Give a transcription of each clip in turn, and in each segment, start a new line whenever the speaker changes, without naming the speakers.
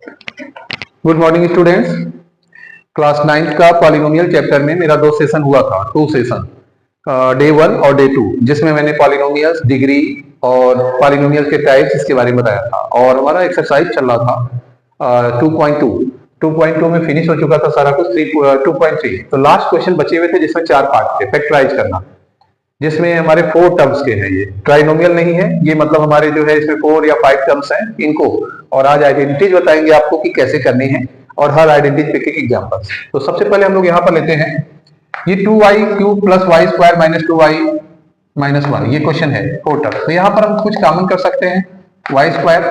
Good morning students. Class 9th का polynomial chapter में मेरा 2 सेशन हुआ था, 2 सेशन, डे 1 और डे 2, जिसमें मैंने पॉलिनोमियल्स, डिग्री और पॉलिनोमियल के टाइप्स इसके बारे में बताया था। और हमारा एक्सरसाइज चल रहा था 2.2 में फिनिश हो चुका था सारा कुछ। 2.3 तो लास्ट क्वेश्चन बचे हुए थे, जिसमें 4 पार्ट थे, फैक्टराइज करना, जिसमें हमारे 4 टर्म्स के हैं। ये ट्राइनोमियल नहीं है, ये मतलब हमारे जो है इसमें 4 या 5 टर्म्स हैं इनको, और आज आइडेंटिटीज बताएंगे आपको कि कैसे करनी है, और हर आइडेंटिटी पे एक एग्जांपल्स। तो सबसे पहले हम लोग यहाँ पर लेते हैं ये 2y cube plus Y square minus 2y minus 1, ये क्वेश्चन है 4 टर्म। तो यहाँ पर हम कुछ कॉमन कर सकते हैं, वाई स्क्वायर,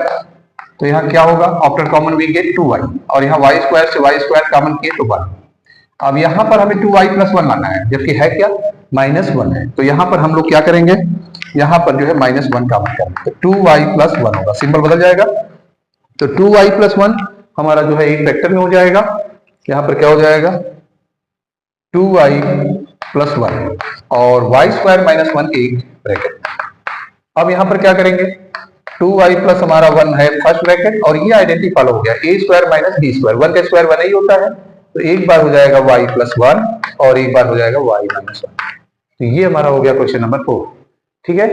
तो यहाँ क्या होगा, after common we gate 2y, और यहाँ वाई स्क्वायर से वाई स्क्वायर कॉमन किए तो 1। अब यहाँ पर हमें 2y प्लस 1 लाना है, जबकि है क्या, माइनस 1 है। तो यहाँ पर हम लोग क्या करेंगे, यहाँ पर जो है माइनस 1 कॉमन करेंगे, तो 2y प्लस 1 होगा, सिंबल बदल जाएगा। तो 2y प्लस 1 हमारा जो है एक वेक्टर में हो जाएगा। यहाँ पर क्या हो जाएगा, 2y प्लस 1 और वाई स्क्वायर माइनस 1 एक ब्रैकेट। अब यहाँ पर क्या करेंगे, 2y प्लस हमारा 1 है फर्स्ट ब्रैकेट, और ये आइडेंटिटी फॉलो हो गया, a square minus b square, 1 का स्क्वायर 1 ही होता है, तो एक बार हो जाएगा y प्लस 1 और एक बार हो जाएगा y माइनस 1। तो ये हमारा हो गया क्वेश्चन नंबर 4। ठीक है,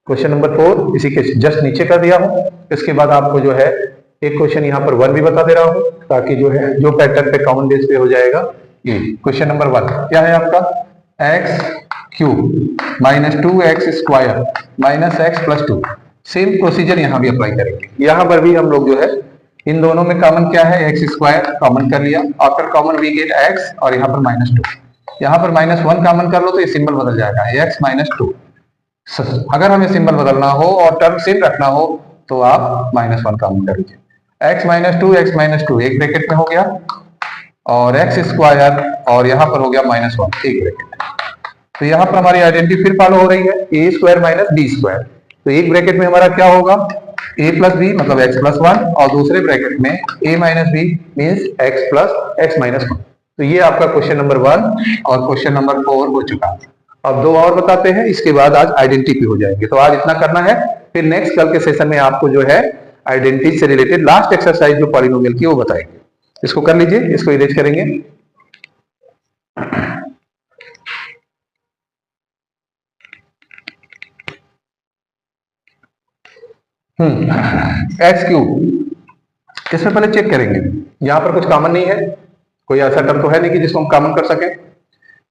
क्वेश्चन नंबर 4 इसी के जस्ट नीचे कर दिया हूं। इसके बाद आपको जो है एक क्वेश्चन यहाँ पर 1 भी बता दे रहा हूं, ताकि जो है जो पैटर्न पे कॉमन बेस पे हो जाएगा। ये क्वेश्चन नंबर 1 क्या है आपका, x cube minus 2x square minus x plus 2। Same procedure यहाँ भी अप्लाई करेंगे। यहाँ पर भी हम लोग जो है इन दोनों में कॉमन क्या है, एक्स स्क्वायर कॉमन कर लिया, after common we get X, और यहाँ पर माइनस 2, यहाँ पर माइनस 1 कॉमन कर लो तो ये सिंबल बदल जाएगा, एक्स माइनस 2। अगर हमें सिंबल बदलना हो और टर्म सेम रखना हो तो आप माइनस 1 कॉमन कर लीजिए, एक्स माइनस टू एक ब्रैकेट में हो गया, और एक्स स्क्वायर, और यहाँ पर हो गया माइनस 1 एक ब्रैकेट। तो यहाँ पर हमारी आइडेंटिटी फिर फॉलो हो रही है, A square minus B square. तो एक ब्रैकेट में हमारा क्या होगा, a प्लस बी मतलब x प्लस 1, और दूसरे ब्रैकेट में a minus B means x plus x minus 1। तो ये आपका क्वेश्चन नंबर 1 और क्वेश्चन नंबर 4 हो चुका है। अब 2 और बताते हैं, इसके बाद आज आइडेंटिटी हो जाएंगे। तो आज इतना करना है, फिर नेक्स्ट कल के सेशन में आपको जो है आइडेंटिटी से रिलेटेड लास्ट एक्सरसाइज जो पॉलिनोमियल की वो बताएंगे। इसको कर लीजिए, इसको इरेज करेंगे। एक्स क्यूब, इसमें पहले चेक करेंगे, यहाँ पर कुछ कॉमन नहीं है, कोई ऐसा टर्म तो है नहीं कि जिसको हम कॉमन कर सकें।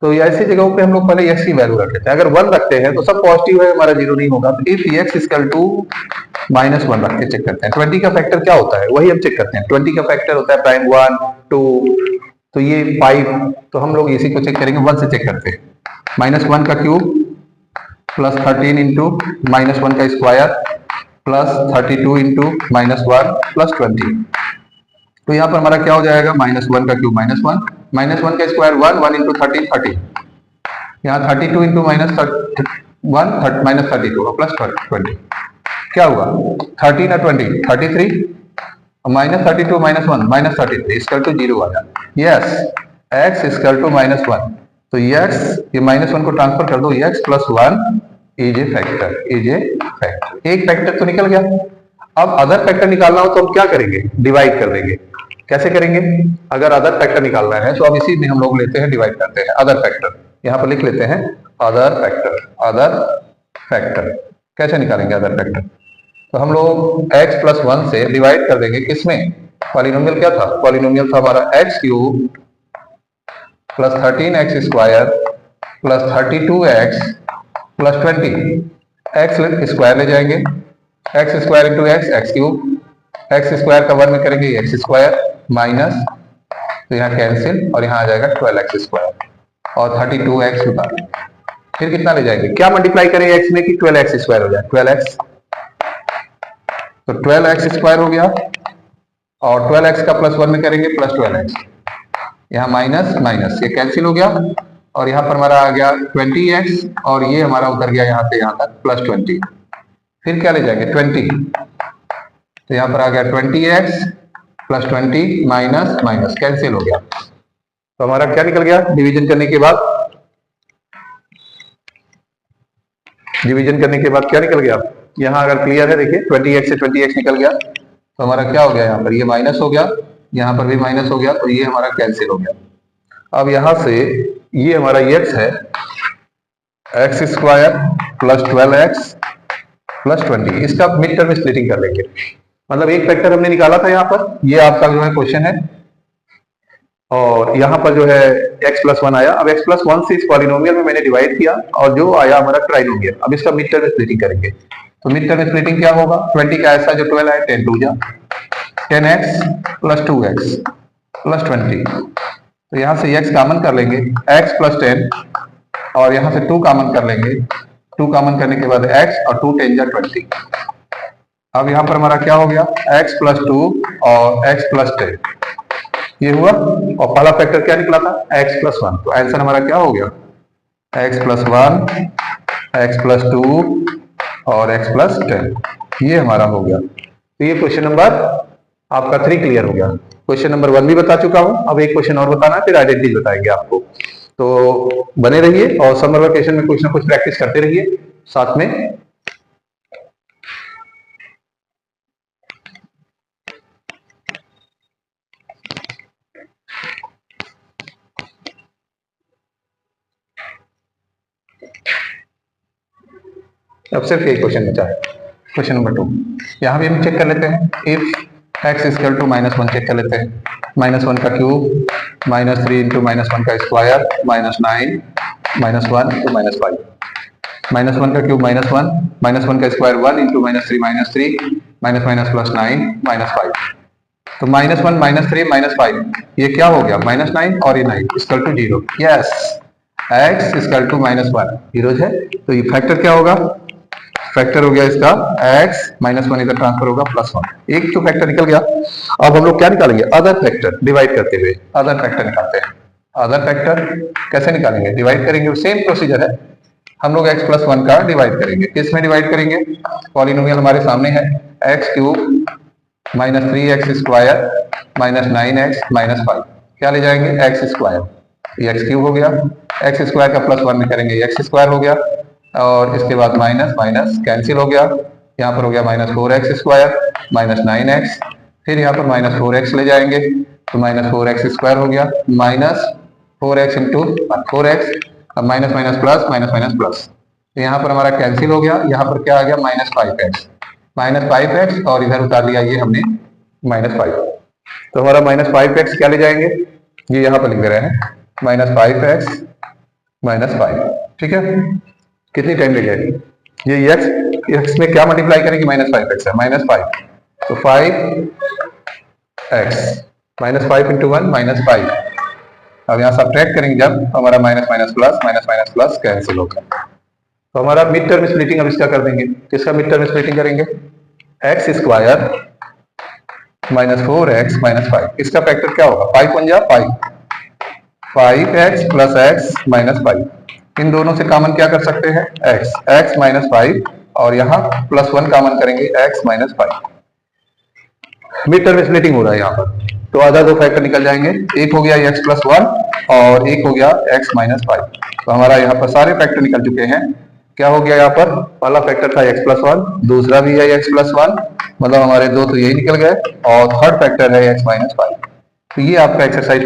तो ऐसी जगहों पे हम लोग पहले x की वैल्यू रख लेते हैं। अगर 1 रखते हैं तो सब पॉजिटिव है, हमारा 0 नहीं होगा। तो if x equal to minus 1 रख के चेक करते हैं। 20 का फैक्टर क्या होता है वही हम चेक करते हैं। 20 का फैक्टर होता है प्राइम 1 2, तो ये 5, तो हम लोग इसी को चेक करेंगे, 1 से चेक करते हैं। माइनस 1 का क्यूब प्लस 13 इंटू माइनस 1 का square plus 32 into minus 1 plus 20। तो यहाँ पर हमारा क्या हो जाएगा, माइनस 1 का क्यूब माइनस 1, माइनस 1 का स्क्वायर 1, 1 इंटू 30 30, यहाँ 32 इंटू माइनस 1 माइनस 32 प्लस 20, क्या हुआ 13 और 20 33, minus 32 minus 1 minus 33 equal to 0 आ जाए। Yes, X equal to minus 1, तो एक्स ये माइनस 1 को ट्रांसफर कर दो, x plus 1 is a factor, is a factor. एक फैक्टर तो निकल गया। अब अदर फैक्टर निकालना हो तो हम क्या करेंगे, डिवाइड कर देंगे। कैसे करेंगे, अगर अदर फैक्टर निकालना है तो अब इसी में हम लोग लेते हैं, डिवाइड करते हैं अदर फैक्टर। यहाँ पर लिख लेते हैं अदर फैक्टर, अदर फैक्टर। कैसे निकालेंगे अदर फैक्टर, तो हम लोग x प्लस 1 से डिवाइड कर देंगे, किसमें, पॉलिनोमियल क्या था, पॉलिनोमियल था हमारा x cube plus 13x square plus 32x plus 20, x square ले जाएंगे, x square into x, x cube, x square का 1 में करेंगे एक्स स्क्वायर माइनस, तो यहाँ कैंसिल, और यहाँ आ जाएगा 12x स्क्वायर और 32x उतार। फिर कितना ले जाएंगे, क्या मल्टीप्लाई करें x में कि 12x स्क्वायर हो जाए, 12x, तो 12x स्क्वायर हो गया, और 12x का प्लस 1 में करेंगे प्लस 12x, यहाँ माइनस माइनस ये कैंसिल हो गया, और यहाँ पर हमारा आ गया 20x, और ये हमारा उतर गया यहाँ से यहाँ तक प्लस 20। फिर क्या ले जाएंगे 20, तो यहाँ पर आ गया 20x plus 20 minus minus cancel हो गया। तो हमारा क्या निकल गया, डिवीजन करने के बाद, डिवीजन करने के बाद क्या निकल गया, यहाँ अगर क्लियर है देखिए 20x से 20x निकल गया, तो हमारा क्या हो गया, यहाँ पर ये माइनस हो गया, यहाँ पर भी माइनस हो गया, तो ये हमारा कैंसिल हो गया। अब यहाँ से ये हमारा x है, x square plus 12x plus 20, इसका मिड टर्म स्प्लिटिंग कर लेंगे। मतलब एक फैक्टर हमने निकाला था यहाँ पर, ये आपका जो है क्वेश्चन है, और यहाँ पर जो है x प्लस 1 आया। अब x प्लस 1 से इस पॉलिनोमियल में मैंने डिवाइड किया और जो आया हमारा ट्राइनोमियल। अब इसका मिड टर्म स्प्लिटिंग करेंगे, तो मिड टर्म स्प्लिटिंग क्या होगा, 20 का ऐसा जो 12 है 10 2 जा 10x प्लस 2x प्लस 20, तो यहाँ से x कॉमन कर लेंगे, x प्लस 10, और यहाँ से 2 कॉमन कर लेंगे, 2 कॉमन करने के बाद x और 2 10 जा 20। अब यहाँ पर हमारा क्या हो गया, x प्लस 2 और x प्लस 10, ये हुआ। और पहला फैक्टर क्या निकला था, x प्लस 1, तो आंसर हमारा क्या हो गया, x प्लस 1, x प्लस 2 और x प्लस 10, ये हमारा हो गया। तो ये क्वेश्चन नंबर आपका 3 क्लियर हो गया। क्वेश्चन नंबर 1 भी बता चुका हूं, अब एक क्वेश्चन और बताना है, फिर आइडेंटिटी बताएंगे आपको। तो बने रहिए और समर वेकेशन में कुछ ना कुछ प्रैक्टिस करते रहिए साथ में। अब सिर्फ एक क्वेश्चन बचा है, क्वेश्चन नंबर 2। यहाँ भी हम चेक कर लेते हैं, if x equal to -1 check कर लेते हैं, -1 का क्यूब, -3 इंटू -1 का स्क्वायर, -9, -1 तो -5, -1 का क्यूब -1, -1 का स्क्वायर 1 इंटू -3 -3, प्लस 9 -5, तो -1 -3 -5, ये क्या हो गया, -9 और ये 9 equal to 0। Yes, x equal to -1 zero है, तो ये फैक्टर क्या होगा, फैक्टर हो गया इसका x -1 इधर ट्रांसफर होगा +1, एक तो फैक्टर निकल गया। अब हम लोग क्या निकालेंगे, अदर फैक्टर, डिवाइड करते हुए अदर फैक्टर निकालते हैं। अदर फैक्टर कैसे निकालेंगे, डिवाइड करेंगे, सेम प्रोसीजर है। हम लोग x प्लस 1 का डिवाइड करेंगे, किसमें डिवाइड करेंगे, पॉलिनोमियल हमारे सामने है, x cube -3x square -9x -5, क्या ले जाएंगे, x स्क्वायर, ये x क्यूब हो गया, x स्क्वायर का +1 में करेंगे x स्क्वायर हो गया, और इसके बाद माइनस माइनस कैंसिल हो गया, यहाँ पर हो गया -4x स्क्वायर -9x, फिर यहाँ पर -4x ले जाएंगे, तो -4x स्क्वायर हो गया, -4x इंटू 4x, अब minus minus plus minus minus plus, तो यहाँ पर हमारा कैंसिल हो गया, यहाँ पर क्या आ गया -5x, और इधर उतार लिया ये हमने -5, तो हमारा -5x क्या ले जाएंगे, ये यहाँ पर लिख दे रहे हैं -5x -5, ठीक है। कितनी टाइम ले जाएगी, ये x में क्या मल्टीप्लाई करेंगे, -5x है, -5, तो 5x -5 इंटू 1 -5, अब यहाँ सब्ट्रैक्ट करेंगे जब, तो हमारा माइनस माइनस प्लस कैंसिल होगा। तो हमारा मिड टर्म स्प्लिटिंग अब इसका कर देंगे, किसका मिड टर्म स्प्लिटिंग करेंगे, x स्क्वायर -4x -5, इसका फैक्टर क्या होगा, 5 1 जा 5, 5x प्लस x -5, इन दोनों से कॉमन क्या कर सकते हैं, x -5, और यहाँ +1 कॉमन करेंगे, x -5, मिड टर्म स्प्लिटिंग हो रहा है यहाँ पर, तो आधा 2 फैक्टर निकल जाएंगे, एक हो गया x प्लस 1 और एक हो गया x -5, तो हमारा यहाँ पर सारे फैक्टर निकल चुके हैं। क्या हो गया, यहाँ पर पहला फैक्टर था x प्लस 1, दूसरा भी है x प्लस 1, मतलब हमारे 2 तो यही निकल गए, और थर्ड फैक्टर है x -5। तो ये आपका एक्सरसाइज